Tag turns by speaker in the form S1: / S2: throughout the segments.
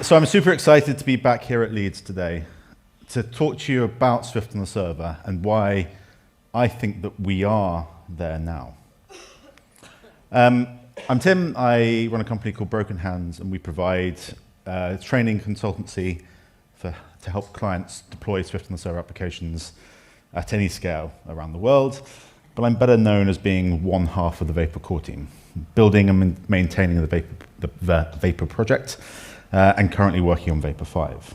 S1: So I'm super excited to be back here at Leeds today to talk to you about Swift on the server and why I think that we are there now. I'm Tim. I run a company called Broken Hands, and we provide training consultancy to help clients deploy Swift on the server applications at any scale around the world. But I'm better known as being one half of the Vapor core team, building and maintaining the Vapor project, and currently working on Vapor 5.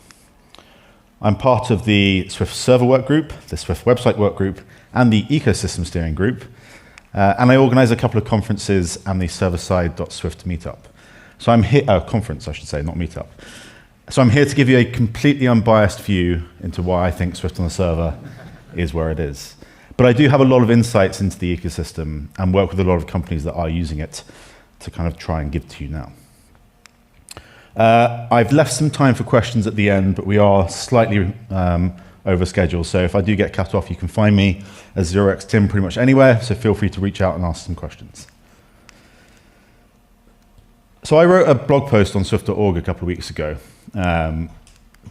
S1: I'm part of the Swift server work group, the Swift website work group, and the ecosystem steering group. And I organize a couple of conferences and the server-side.swift meetup. So I'm here, conference, I should say, not meetup. So I'm here to give you a completely unbiased view into why I think Swift on the server is where it is. But I do have a lot of insights into the ecosystem and work with a lot of companies that are using it to kind of try and give to you now. I've left some time for questions at the end, but we are slightly over schedule. So if I do get cut off, you can find me as 0xTim pretty much anywhere. So feel free to reach out and ask some questions. So I wrote a blog post on Swift.org a couple of weeks ago,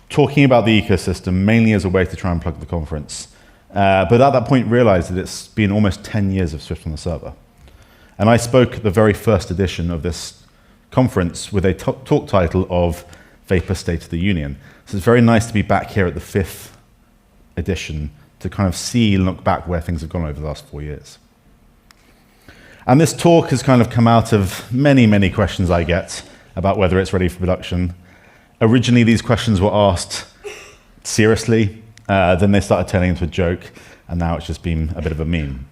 S1: talking about the ecosystem mainly as a way to try and plug the conference. But at that point realized that it's been almost 10 years of Swift on the server. And I spoke at the very first edition of this conference with a talk title of Vapor State of the Union. So it's very nice to be back here at the 5th edition to kind of see and look back where things have gone over the last 4 years. And this talk has kind of come out of many, many questions I get about whether it's ready for production. Originally, these questions were asked seriously, then they started turning into a joke, and now it's just been a bit of a meme.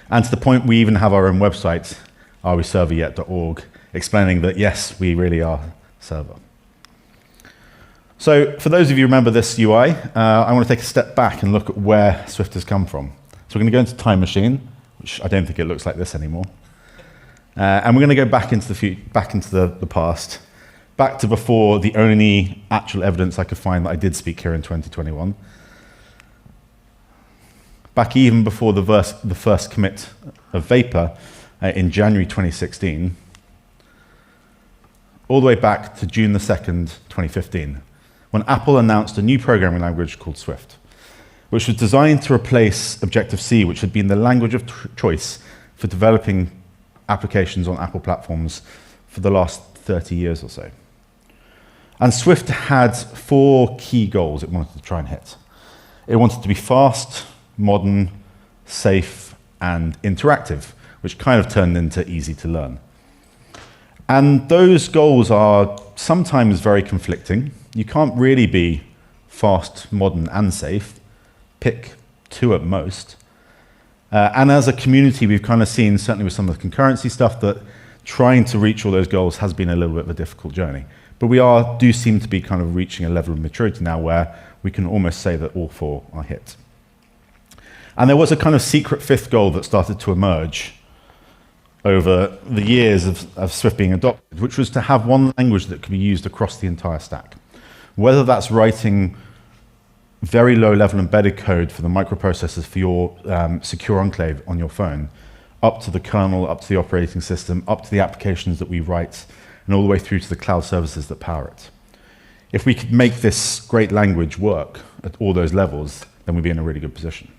S1: And to the point we even have our own website, areweserveryet.org, explaining that yes, we really are server. So for those of you who remember this UI, I want to take a step back and look at where Swift has come from. So we're going to go into Time Machine, which I don't think it looks like this anymore. And we're going to go back into the past, back to before the only actual evidence I could find that I did speak here in 2021. Back even before the first commit of Vapor in January 2016, all the way back to June the 2nd, 2015, when Apple announced a new programming language called Swift, which was designed to replace Objective-C, which had been the language of choice for developing applications on Apple platforms for the last 30 years or so. And Swift had 4 key goals it wanted to try and hit. It wanted to be fast, modern, safe, and interactive, which kind of turned into easy to learn. And those goals are sometimes very conflicting. You can't really be fast, modern, and safe. Pick 2 at most. And as a community, we've kind of seen, certainly with some of the concurrency stuff, that trying to reach all those goals has been a little bit of a difficult journey. But we do seem to be kind of reaching a level of maturity now where we can almost say that all 4 are hit. And there was a kind of secret 5th goal that started to emerge over the years of Swift being adopted, which was to have one language that could be used across the entire stack. Whether that's writing very low-level embedded code for the microprocessors for your secure enclave on your phone, up to the kernel, up to the operating system, up to the applications that we write, and all the way through to the cloud services that power it. If we could make this great language work at all those levels, then we'd be in a really good position.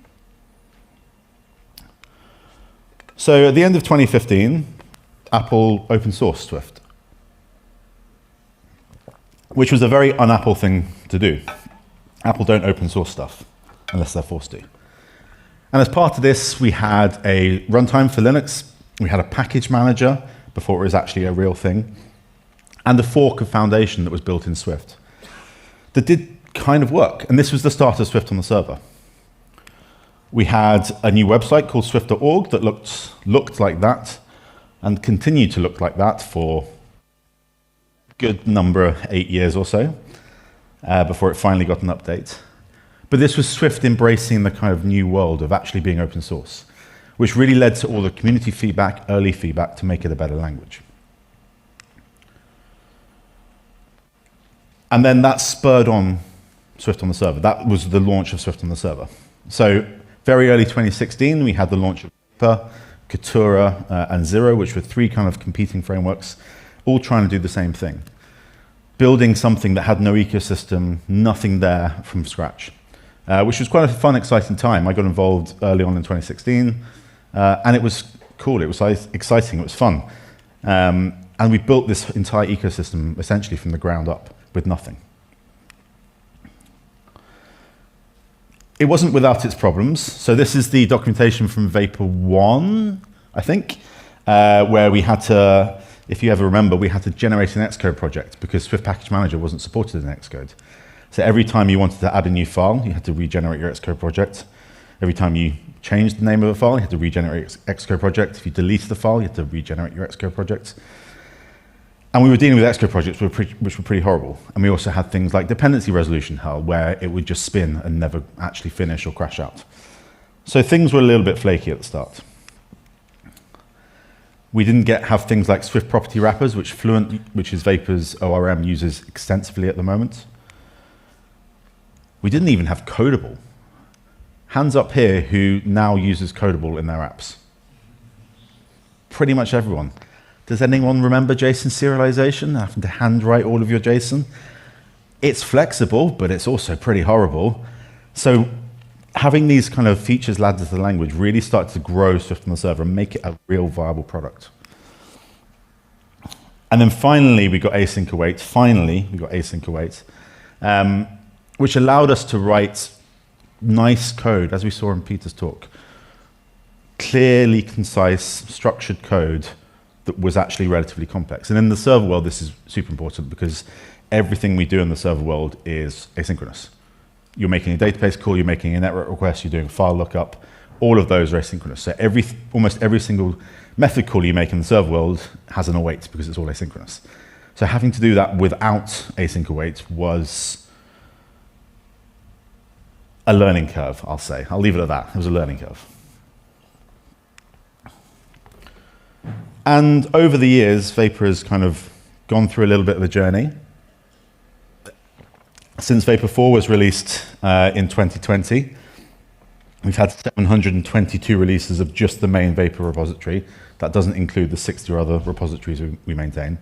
S1: So at the end of 2015, Apple open sourced Swift, which was a very un-Apple thing to do. Apple don't open source stuff unless they're forced to. And as part of this, we had a runtime for Linux, we had a package manager before it was actually a real thing, and a fork of Foundation that was built in Swift that did kind of work. And this was the start of Swift on the server. We had a new website called Swift.org that looked like that and continued to look like that for a good number, 8 years or so, before it finally got an update. But this was Swift embracing the kind of new world of actually being open source, which really led to all the community feedback, early feedback, to make it a better language. And then that spurred on Swift on the server. That was the launch of Swift on the server. So very early 2016, we had the launch of Vapor, Katura, and Zero, which were 3 kind of competing frameworks, all trying to do the same thing. building something that had no ecosystem, nothing there from scratch, which was quite a fun, exciting time. I got involved early on in 2016, and it was cool, it was exciting, it was fun. And we built this entire ecosystem essentially from the ground up with nothing. It wasn't without its problems. So this is the documentation from Vapor 1, I think, where we had to, if you ever remember, we had to generate an Xcode project because Swift Package Manager wasn't supported in Xcode. So every time you wanted to add a new file, you had to regenerate your Xcode project. Every time you changed the name of a file, you had to regenerate your Xcode project. If you deleted the file, you had to regenerate your Xcode project. And we were dealing with Xcode projects which were pretty horrible. And we also had things like dependency resolution hell, where it would just spin and never actually finish or crash out. So things were a little bit flaky at the start. We didn't have things like Swift property wrappers, which Fluent, which is Vapor's ORM, uses extensively at the moment. We didn't even have Codable. Hands up here who now uses Codable in their apps. Pretty much everyone. Does anyone remember JSON serialization, having to handwrite all of your JSON? It's flexible, but it's also pretty horrible. So having these kind of features added to the language really started to grow Swift on the server and make it a real viable product. And then finally, we got async await. Which allowed us to write nice code, as we saw in Peter's talk. Clearly concise, structured code that was actually relatively complex. And in the server world, this is super important because everything we do in the server world is asynchronous. You're making a database call, you're making a network request, you're doing a file lookup, all of those are asynchronous. So almost every single method call you make in the server world has an await because it's all asynchronous. So having to do that without async await was a learning curve, I'll say. I'll leave it at that. It was a learning curve. And over the years, Vapor has kind of gone through a little bit of a journey. Since Vapor 4 was released in 2020, we've had 722 releases of just the main Vapor repository. That doesn't include the 60 other repositories we maintain.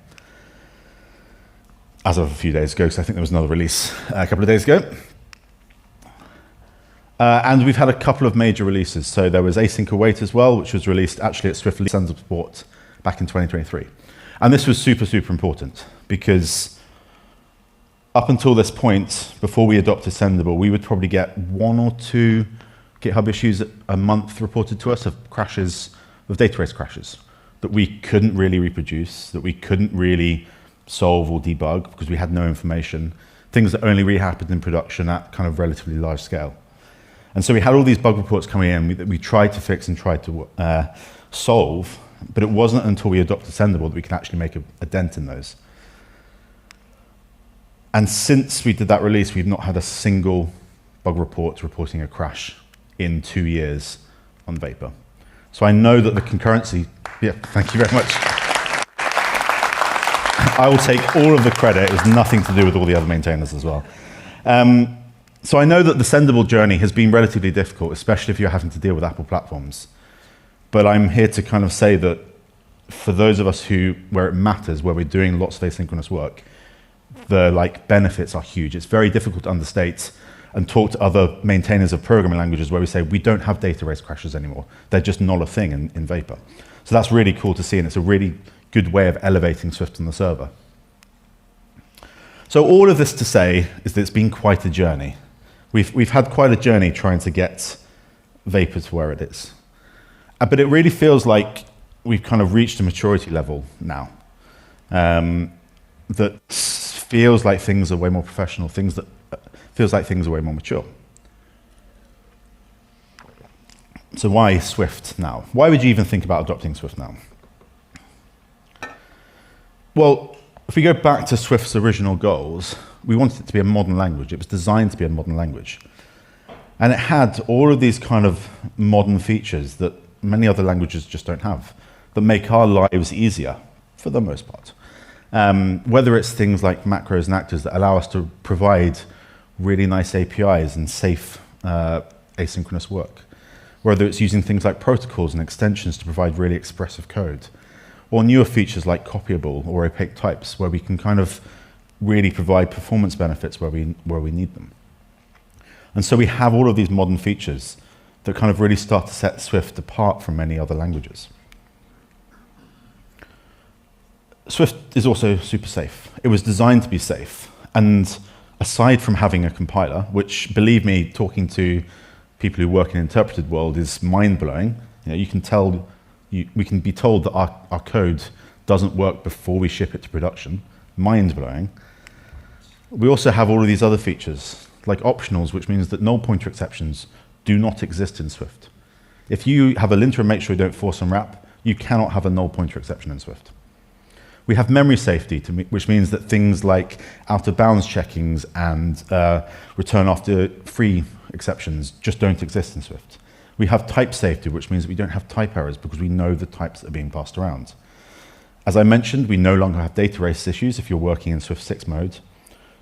S1: As of a few days ago, because I think there was another release a couple of days ago. And we've had a couple of major releases. So there was Async Await as well, which was released actually at SwiftLeeds Send Support back in 2023. And this was super, super important because up until this point, before we adopted Sendable, we would probably get 1 or 2 GitHub issues a month reported to us of crashes, of database crashes that we couldn't really reproduce, that we couldn't really solve or debug because we had no information, things that only really happened in production at kind of relatively large scale. And so we had all these bug reports coming in that we tried to fix and tried to solve, but it wasn't until we adopted Sendable that we could actually make a dent in those. And since we did that release, we've not had a single bug report reporting a crash in 2 years on Vapor. So I know that the concurrency, yeah, thank you very much. I will take all of the credit. It was nothing to do with all the other maintainers as well. So I know that the Sendable journey has been relatively difficult, especially if you're having to deal with Apple platforms. But I'm here to kind of say that for those of us where it matters, where we're doing lots of asynchronous work, the benefits are huge. It's very difficult to understate and talk to other maintainers of programming languages where we say we don't have database crashes anymore. They're just not a thing in Vapor. So that's really cool to see, and it's a really good way of elevating Swift on the server. So all of this to say is that it's been quite a journey. We've had quite a journey trying to get Vapor to where it is. But it really feels like we've kind of reached a maturity level now. That feels like things are way more professional, feels like things are way more mature. So why Swift now? Why would you even think about adopting Swift now? Well, if we go back to Swift's original goals, we wanted it to be a modern language. It was designed to be a modern language. And it had all of these kind of modern features that many other languages just don't have, that make our lives easier, for the most part. Whether it's things like macros and actors that allow us to provide really nice APIs and safe asynchronous work. Whether it's using things like protocols and extensions to provide really expressive code. Or newer features like copyable or opaque types, where we can kind of really provide performance benefits where we need them. And so we have all of these modern features that kind of really start to set Swift apart from many other languages. Swift is also super safe. It was designed to be safe. And aside from having a compiler, which, believe me, talking to people who work in the interpreted world is mind-blowing. You know, you can tell, we can be told that our code doesn't work before we ship it to production. Mind-blowing. We also have all of these other features, like optionals, which means that null pointer exceptions do not exist in Swift. If you have a linter and make sure you don't force and wrap, you cannot have a null pointer exception in Swift. We have memory safety, which means that things like out-of-bounds checkings and return after free exceptions just don't exist in Swift. We have type safety, which means that we don't have type errors because we know the types that are being passed around. As I mentioned, we no longer have data race issues if you're working in Swift 6 mode.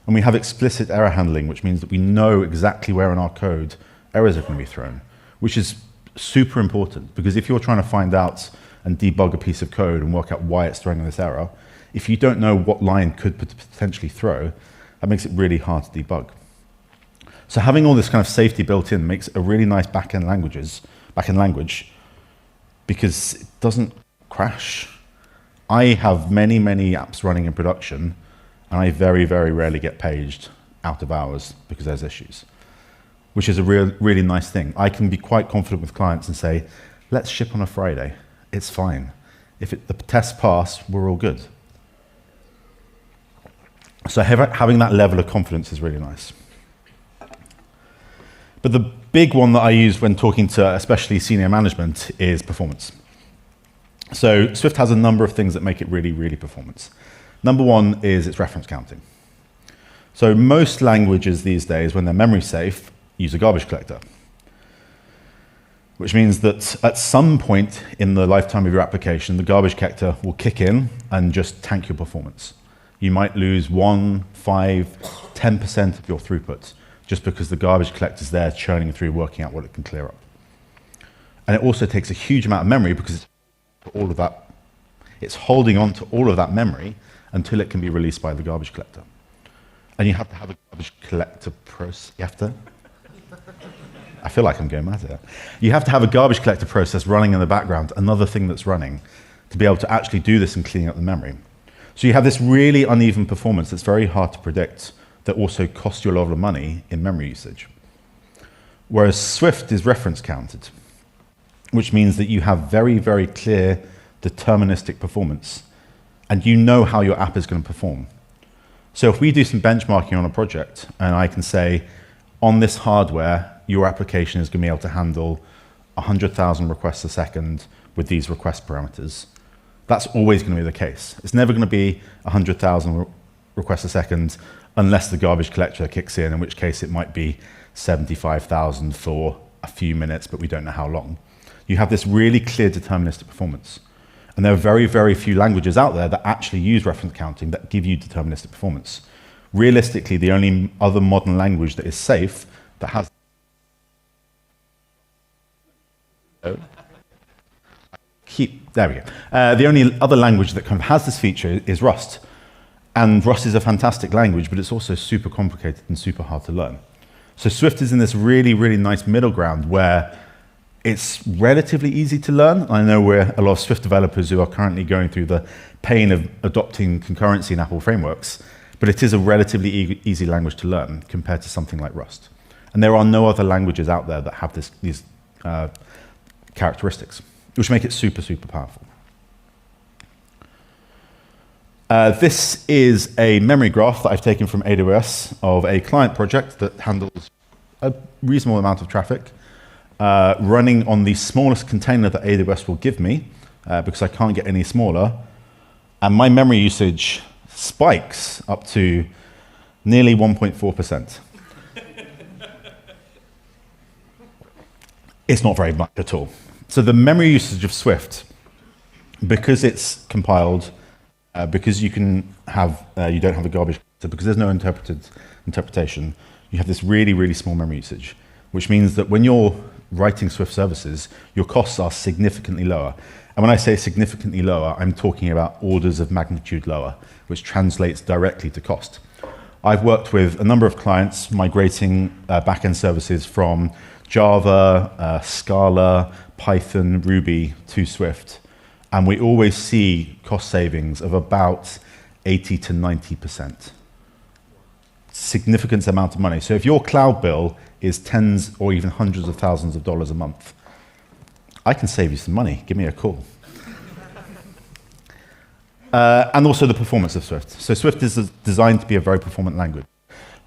S1: And we have explicit error handling, which means that we know exactly where in our code errors are going to be thrown, which is super important because if you're trying to find out and debug a piece of code and work out why it's throwing this error, if you don't know what line could potentially throw, that makes it really hard to debug. So having all this kind of safety built in makes it a really nice backend language because it doesn't crash. I have many, many apps running in production and I very, very rarely get paged out of hours because there's issues, which is a really nice thing. I can be quite confident with clients and say, let's ship on a Friday. It's fine. If the tests pass, we're all good. So having that level of confidence is really nice. But the big one that I use when talking to especially senior management is performance. So Swift has a number of things that make it really, really performance. Number one is its reference counting. So most languages these days, when they're memory safe, use a garbage collector, which means that at some point in the lifetime of your application, the garbage collector will kick in and just tank your performance. You might lose 1, 5, 10% of your throughput just because the garbage collector's there churning through, working out what it can clear up. And it also takes a huge amount of memory because it's holding on to all of that memory until it can be released by the garbage collector. And you have to have a garbage collector process. I feel like I'm going mad here. You have to have a garbage collector process running in the background, another thing that's running, to be able to actually do this and clean up the memory. So you have this really uneven performance that's very hard to predict that also costs you a lot of money in memory usage. Whereas Swift is reference counted, which means that you have very, very clear deterministic performance and you know how your app is going to perform. So if we do some benchmarking on a project and I can say, on this hardware, your application is going to be able to handle 100,000 requests a second with these request parameters, that's always going to be the case. It's never going to be 100,000 requests a second unless the garbage collector kicks in which case it might be 75,000 for a few minutes, but we don't know how long. You have this really clear deterministic performance. And there are very, very few languages out there that actually use reference counting that give you deterministic performance. Realistically, the only other modern language that is safe that has there we go. The only other language that kind of has this feature is Rust. And Rust is a fantastic language, but it's also super complicated and super hard to learn. So Swift is in this really, really nice middle ground where it's relatively easy to learn. I know we're a lot of Swift developers who are currently going through the pain of adopting concurrency in Apple frameworks, but it is a relatively easy language to learn compared to something like Rust. And there are no other languages out there that have these characteristics, which make it super, super powerful. This is a memory graph that I've taken from AWS of a client project that handles a reasonable amount of traffic, running on the smallest container that AWS will give me, because I can't get any smaller. And my memory usage spikes up to nearly 1.4%. It's not very much at all. So the memory usage of Swift, because it's compiled, because you don't have a garbage, so because there's no interpretation, you have this really, really small memory usage, which means that when you're writing Swift services, your costs are significantly lower. And when I say significantly lower, I'm talking about orders of magnitude lower, which translates directly to cost. I've worked with a number of clients migrating back-end services from Java, Scala, Python, Ruby to Swift. And we always see cost savings of about 80 to 90%. Significant amount of money. So if your cloud bill is tens or even hundreds of thousands of dollars a month, I can save you some money. Give me a call. And also the performance of Swift. So Swift is designed to be a very performant language.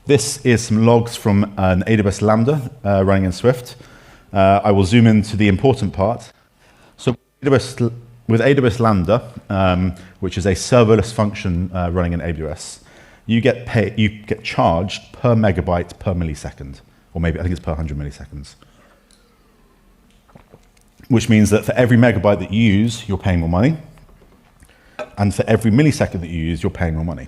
S1: This is some logs from an AWS Lambda running in Swift. I will zoom into the important part. So with AWS Lambda, which is a serverless function running in AWS, you get charged per megabyte per millisecond, or maybe I think it's per 100 milliseconds. Which means that for every megabyte that you use, you're paying more money. And for every millisecond that you use, you're paying more money.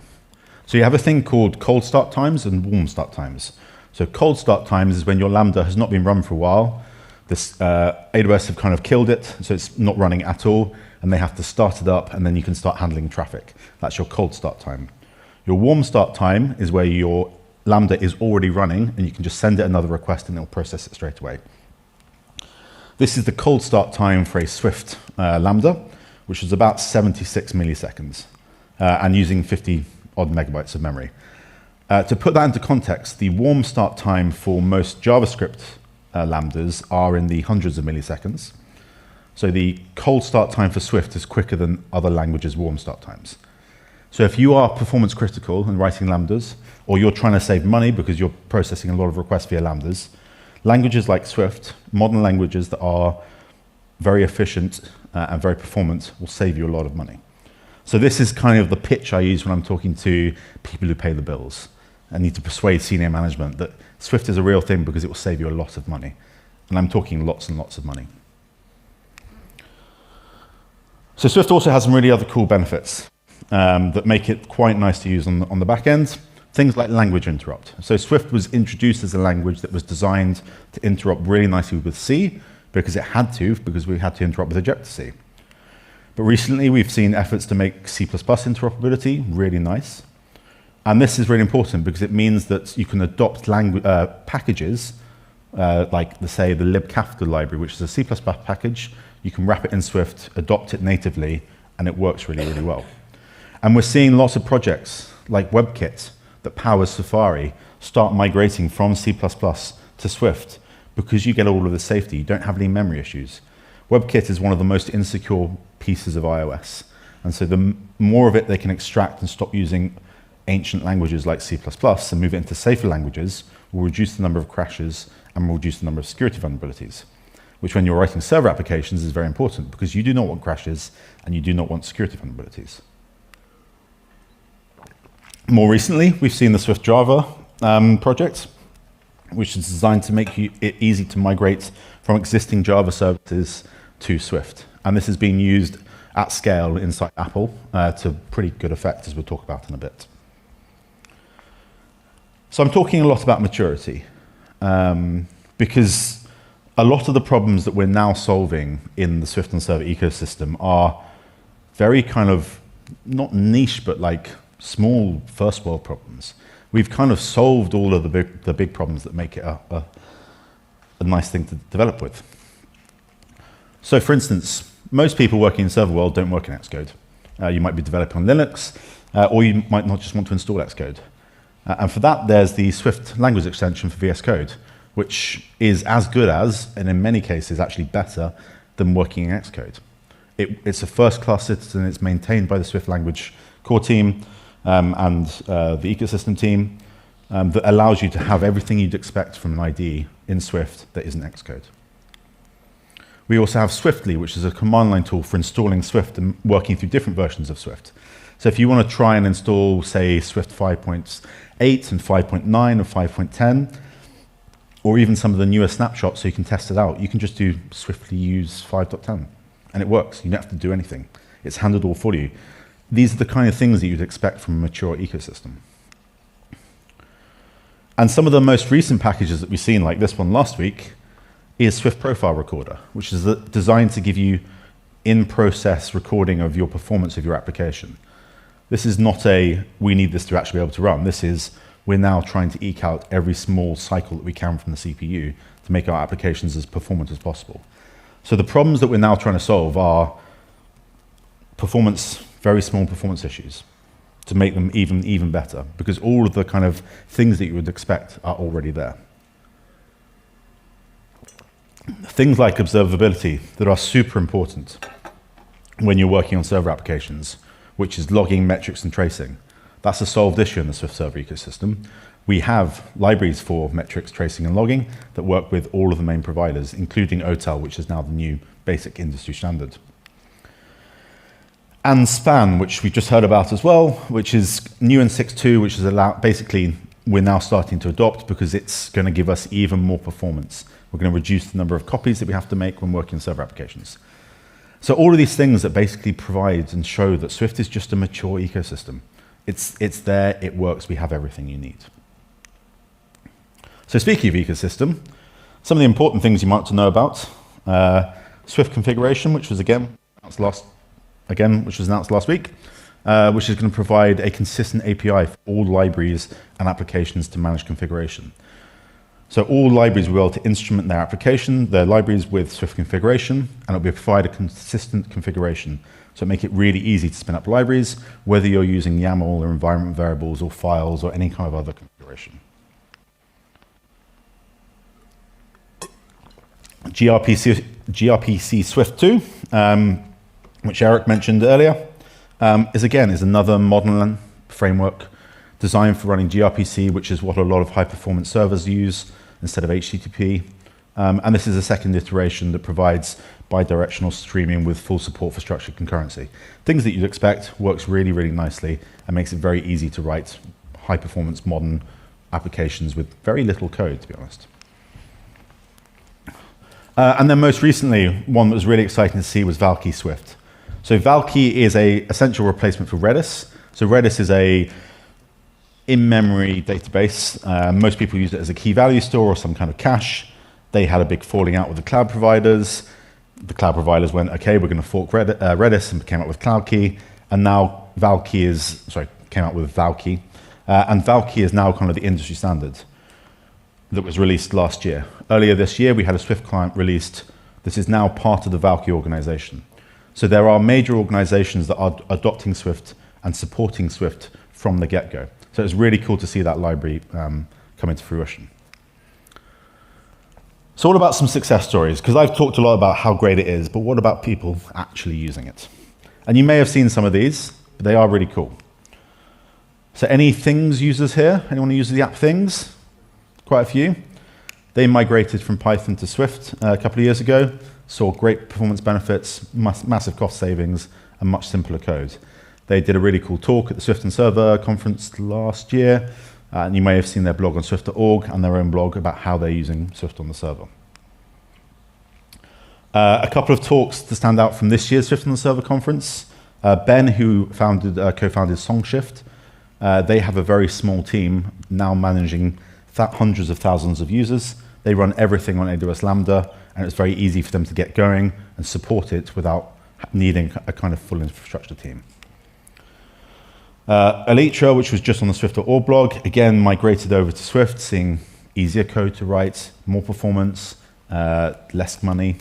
S1: So you have a thing called cold start times and warm start times. So cold start times is when your Lambda has not been run for a while. This AWS have kind of killed it, so it's not running at all, and they have to start it up, and then you can start handling traffic. That's your cold start time. Your warm start time is where your Lambda is already running, and you can just send it another request, and it'll process it straight away. This is the cold start time for a Swift Lambda, which is about 76 milliseconds, and using 50 odd megabytes of memory. To put that into context, the warm start time for most JavaScript Lambdas are in the hundreds of milliseconds. So the cold start time for Swift is quicker than other languages' warm start times. So if you are performance critical and writing Lambdas, or you're trying to save money because you're processing a lot of requests via Lambdas, languages like Swift, modern languages that are very efficient and very performant, will save you a lot of money. So this is kind of the pitch I use when I'm talking to people who pay the bills. I need to persuade senior management that Swift is a real thing because it will save you a lot of money. And I'm talking lots and lots of money. So Swift also has some really other cool benefits that make it quite nice to use on the back end. Things like language interrupt. So Swift was introduced as a language that was designed to interrupt really nicely with C because we had to interrupt with Objective-C. But recently we've seen efforts to make C++ interoperability really nice. And this is really important because it means that you can adopt packages like, say, the libkafka library, which is a C++ package. You can wrap it in Swift, adopt it natively, and it works really, really well. And we're seeing lots of projects like WebKit that powers Safari start migrating from C++ to Swift because you get all of the safety. You don't have any memory issues. WebKit is one of the most insecure pieces of iOS. And so the more of it they can extract and stop using ancient languages like C++ and move it into safer languages will reduce the number of crashes and will reduce the number of security vulnerabilities, which when you're writing server applications is very important because you do not want crashes and you do not want security vulnerabilities. More recently, we've seen the Swift Java project, which is designed to make it easy to migrate from existing Java services to Swift. And this is being used at scale inside Apple to pretty good effect, as we'll talk about in a bit. So I'm talking a lot about maturity because a lot of the problems that we're now solving in the Swift and Server ecosystem are very kind of, not niche, but like small first world problems. We've kind of solved all of the big problems that make it a nice thing to develop with. So for instance, most people working in server world don't work in Xcode. You might be developing on Linux, or you might not just want to install Xcode. And for that, there's the Swift language extension for VS Code, which is as good as, and in many cases actually better than working in Xcode. It's a first-class citizen. It's maintained by the Swift language core team and the ecosystem team that allows you to have everything you'd expect from an IDE in Swift that isn't Xcode. We also have SwiftLeeds, which is a command line tool for installing Swift and working through different versions of Swift. So if you want to try and install, say, Swift 5.8 and 5.9 or 5.10, or even some of the newer snapshots so you can test it out, you can just do swiftly use 5.10, and it works. You don't have to do anything. It's handled all for you. These are the kind of things that you'd expect from a mature ecosystem. And some of the most recent packages that we've seen, like this one last week, is Swift Profile Recorder, which is designed to give you in-process recording of your performance of your application. This is not we need this to actually be able to run. This is we're now trying to eke out every small cycle that we can from the CPU to make our applications as performant as possible. So the problems that we're now trying to solve are very small performance issues to make them even better, because all of the kind of things that you would expect are already there. Things like observability that are super important when you're working on server applications, which is logging, metrics, and tracing. That's a solved issue in the Swift server ecosystem. We have libraries for metrics, tracing, and logging that work with all of the main providers, including OTel, which is now the new basic industry standard. And span, which we just heard about as well, which is new in 6.2, which is basically we're now starting to adopt because it's going to give us even more performance. We're going to reduce the number of copies that we have to make when working on server applications. So all of these things that basically provide and show that Swift is just a mature ecosystem. It's there, it works, we have everything you need. So speaking of ecosystem, some of the important things you might want to know about, Swift configuration, which was announced last week, which is going to provide a consistent API for all libraries and applications to manage configuration. So all libraries will be able to instrument their libraries with Swift configuration, and it'll provide a consistent configuration. So make it really easy to spin up libraries, whether you're using YAML or environment variables or files or any kind of other configuration. gRPC Swift 2, which Eric mentioned earlier, is another modern framework designed for running gRPC, which is what a lot of high-performance servers use instead of HTTP. And this is a second iteration that provides bidirectional streaming with full support for structured concurrency. Things that you'd expect, works really, really nicely, and makes it very easy to write high-performance modern applications with very little code, to be honest. And then most recently, one that was really exciting to see was Valkey Swift. So Valkey is an essential replacement for Redis. So Redis is a in-memory database. Most people use it as a key value store or some kind of cache. They had a big falling out with the cloud providers. The cloud providers went, okay, we're going to fork Redis, and came up with CloudKey. And now came out with Valkey. And Valkey is now kind of the industry standard that was released last year. Earlier this year, we had a Swift client released. This is now part of the Valkey organization. So there are major organizations that are adopting Swift and supporting Swift from the get-go. So it's really cool to see that library come into fruition. So what about some success stories? Because I've talked a lot about how great it is, but what about people actually using it? And you may have seen some of these, but they are really cool. So any Things users here? Anyone who uses the app Things? Quite a few. They migrated from Python to Swift a couple of years ago, saw great performance benefits, massive cost savings, and much simpler code. They did a really cool talk at the Swift and Server conference last year, and you may have seen their blog on swift.org and their own blog about how they're using Swift on the server. A couple of talks to stand out from this year's Swift on the Server conference. Ben, who co-founded SongShift, they have a very small team now managing hundreds of thousands of users. They run everything on AWS Lambda, and it's very easy for them to get going and support it without needing a kind of full infrastructure team. Elytra, which was just on the Swift.org blog, again migrated over to Swift, seeing easier code to write, more performance, less money.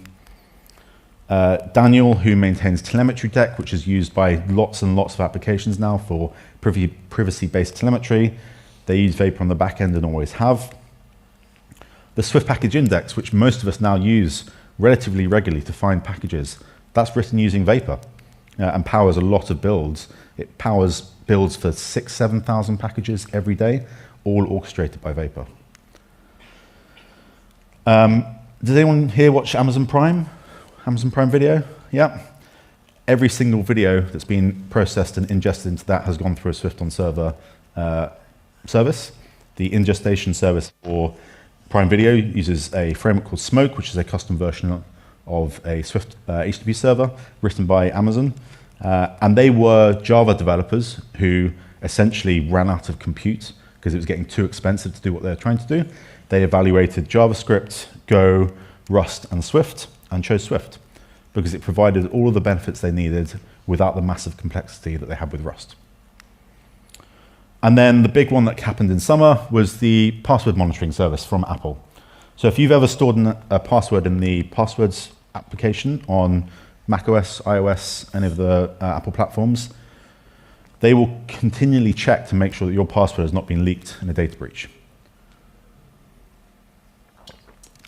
S1: Daniel, who maintains telemetry tech, which is used by lots and lots of applications now for privacy-based telemetry. They use Vapor on the back end and always have. The Swift package index, which most of us now use relatively regularly to find packages, that's written using Vapor and powers a lot of builds. It powers builds for 6,000 to 7,000 packages every day, all orchestrated by Vapor. Does anyone here watch Amazon Prime? Amazon Prime Video? Yeah. Every single video that's been processed and ingested into that has gone through a Swift on Server service. The ingestion service for Prime Video uses a framework called Smoke, which is a custom version of a Swift HTTP server written by Amazon. And they were Java developers who essentially ran out of compute because it was getting too expensive to do what they were trying to do. They evaluated JavaScript, Go, Rust, and Swift, and chose Swift because it provided all of the benefits they needed without the massive complexity that they had with Rust. And then the big one that happened in summer was the password monitoring service from Apple. So if you've ever stored a password in the passwords application on macOS, iOS, any of the Apple platforms, they will continually check to make sure that your password has not been leaked in a data breach.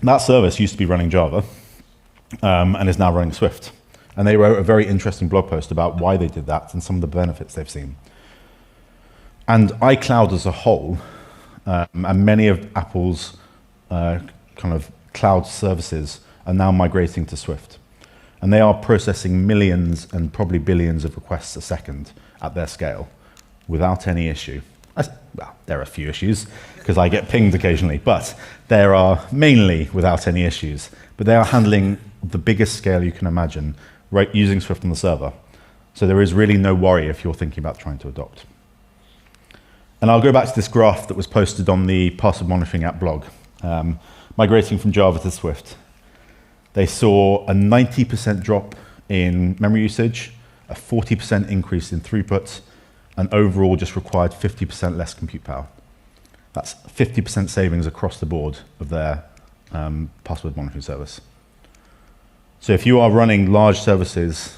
S1: That service used to be running Java and is now running Swift. And they wrote a very interesting blog post about why they did that and some of the benefits they've seen. And iCloud as a whole, and many of Apple's kind of cloud services are now migrating to Swift. And they are processing millions and probably billions of requests a second at their scale without any issue. Well, there are a few issues because I get pinged occasionally, but there are mainly without any issues. But they are handling the biggest scale you can imagine right, using Swift on the server. So there is really no worry if you're thinking about trying to adopt. And I'll go back to this graph that was posted on the password monitoring app blog. Migrating from Java to Swift. They saw a 90% drop in memory usage, a 40% increase in throughput, and overall just required 50% less compute power. That's 50% savings across the board of their password monitoring service. So if you are running large services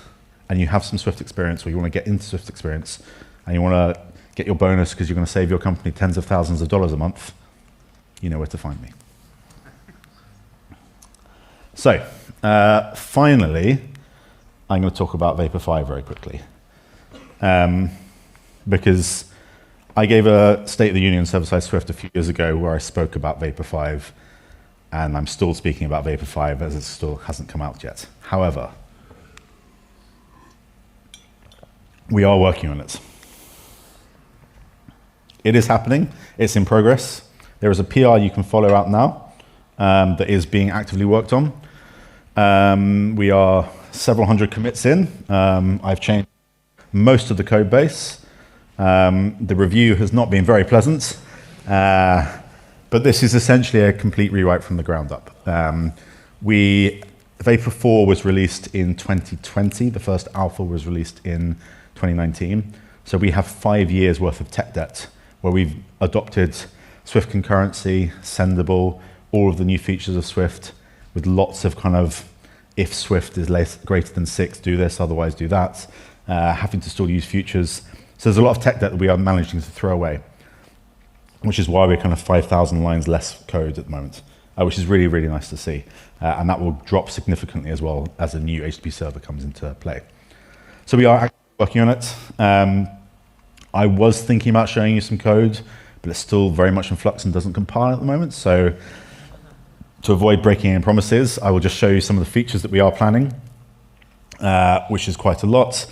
S1: and you have some Swift experience, or you want to get into Swift experience, and you want to get your bonus because you're going to save your company tens of thousands of dollars a month, you know where to find me. So, finally, I'm going to talk about Vapor 5 very quickly. Because I gave a State of the Union server-side Swift a few years ago where I spoke about Vapor 5, and I'm still speaking about Vapor 5 as it still hasn't come out yet. However, we are working on it. It is happening. It's in progress. There is a PR you can follow out now that is being actively worked on. We are several hundred commits in. I've changed most of the code base. The review has not been very pleasant, but this is essentially a complete rewrite from the ground up. Vapor 4 was released in 2020. The first alpha was released in 2019. So we have 5 years worth of tech debt where we've adopted Swift concurrency, sendable, all of the new features of Swift with lots of kind of, if Swift is greater than 6, do this, otherwise do that, having to still use futures. So there's a lot of tech debt that we are managing to throw away, which is why we're kind of 5,000 lines less code at the moment, which is really, really nice to see. And that will drop significantly as well as a new HTTP server comes into play. So we are working on it. I was thinking about showing you some code, but it's still very much in flux and doesn't compile at the moment. So to avoid breaking any promises, I will just show you some of the features that we are planning, which is quite a lot.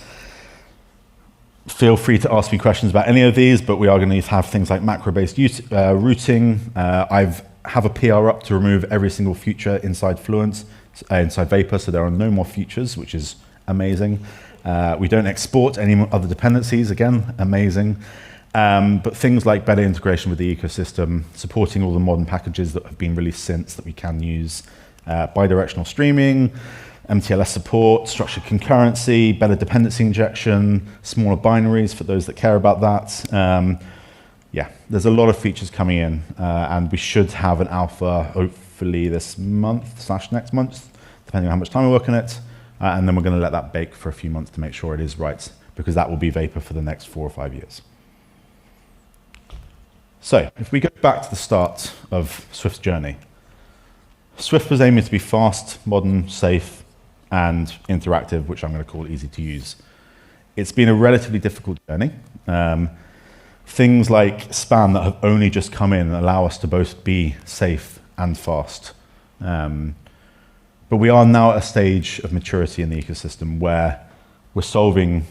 S1: Feel free to ask me questions about any of these, but we are going to have things like macro-based routing. I have a PR up to remove every single feature inside Fluent, inside Vapor, so there are no more features, which is amazing. We don't export any other dependencies, again, amazing. But things like better integration with the ecosystem, supporting all the modern packages that have been released since that we can use, bidirectional streaming, MTLS support, structured concurrency, better dependency injection, smaller binaries for those that care about that. Yeah, there's a lot of features coming in, and we should have an alpha hopefully this month / next month, depending on how much time we work on it. And then we're going to let that bake for a few months to make sure it is right, because that will be Vapor for the next 4 or 5 years. So if we go back to the start of Swift's journey, Swift was aiming to be fast, modern, safe, and interactive, which I'm going to call easy to use. It's been a relatively difficult journey. Things like span that have only just come in allow us to both be safe and fast. But we are now at a stage of maturity in the ecosystem where we're solving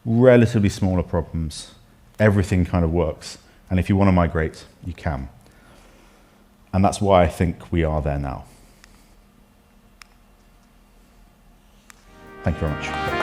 S1: relatively smaller problems. Everything kind of works. And if you want to migrate, you can. And that's why I think we are there now. Thank you very much.